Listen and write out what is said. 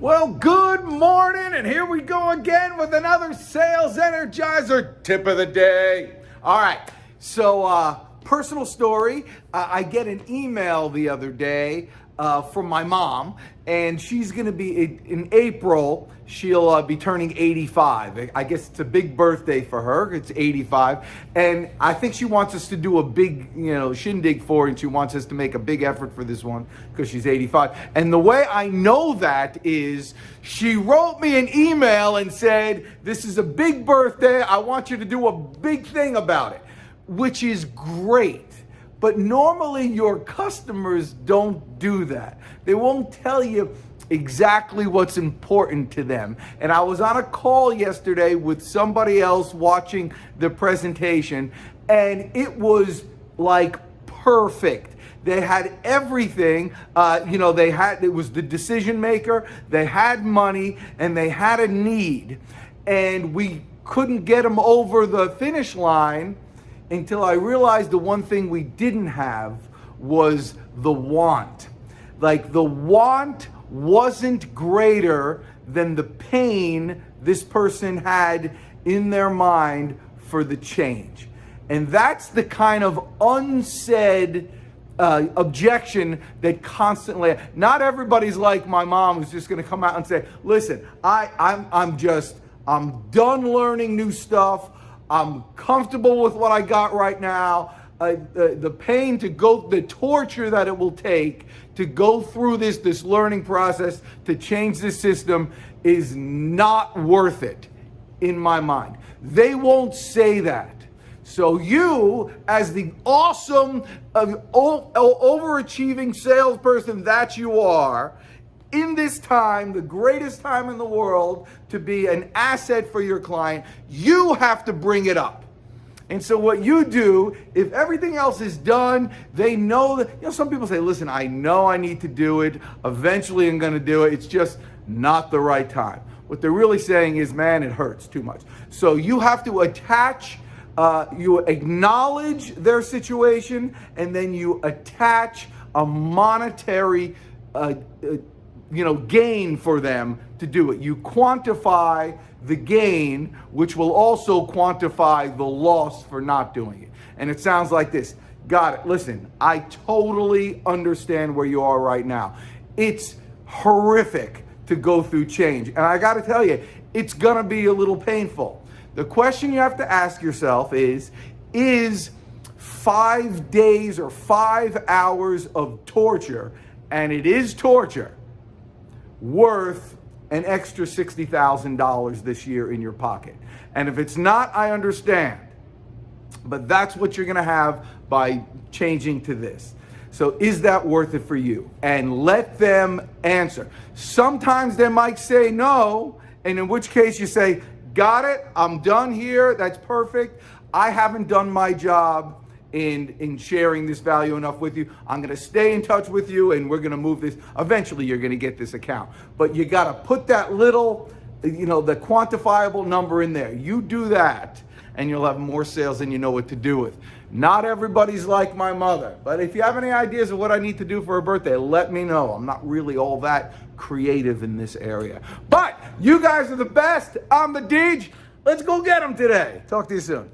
Well, good morning, and here we go again with another Sales Energizer tip of the day. All right, so personal story. I get an email the other day from my mom, and she's going to be, in April, she'll be turning 85. I guess it's a big birthday for her. It's 85. And I think she wants us to do a big, shindig for her, and she wants us to make a big effort for this one because she's 85. And the way I know that is she wrote me an email and said, this is a big birthday. I want you to do a big thing about it, which is great. But normally your customers don't do that. They won't tell you exactly what's important to them. And I was on a call yesterday with somebody else watching the presentation, and it was like perfect. They had everything, it was the decision maker, they had money, and they had a need. And we couldn't get them over the finish line until I realized the one thing we didn't have was the want. Like, the want wasn't greater than the pain this person had in their mind for the change. And that's the kind of unsaid objection that constantly, not everybody's like my mom who's just gonna come out and say, listen, I'm done learning new stuff. I'm comfortable with what I got right now. The pain to go, the torture that it will take to go through this learning process to change this system is not worth it in my mind. They won't say that. So you, as the awesome, overachieving salesperson that you are, in this time, the greatest time in the world to be an asset for your client, you have to bring it up. And so what you do, if everything else is done, they know that, some people say, listen, I know I need to do it. Eventually I'm going to do it. It's just not the right time. What they're really saying is, man, it hurts too much. So you have to attach, you acknowledge their situation, and then you attach a monetary gain for them to do it. You quantify the gain, which will also quantify the loss for not doing it. And it sounds like this. Got it. Listen, I totally understand where you are right now. It's horrific to go through change. And I got to tell you, it's going to be a little painful. The question you have to ask yourself is 5 days or 5 hours of torture, and it is torture, worth an extra $60,000 this year in your pocket? And if it's not, I understand. But that's what you're going to have by changing to this. So is that worth it for you? And let them answer. Sometimes they might say no, and in which case you say, got it, I'm done here, that's perfect. I haven't done my job in sharing this value enough with you. I'm going to stay in touch with you, and we're going to move this. Eventually, you're going to get this account. But you got to put that little, the quantifiable number in there. You do that, and you'll have more sales than you know what to do with. Not everybody's like my mother. But if you have any ideas of what I need to do for her birthday, let me know. I'm not really all that creative in this area. But you guys are the best. I'm the Deej. Let's go get them today. Talk to you soon.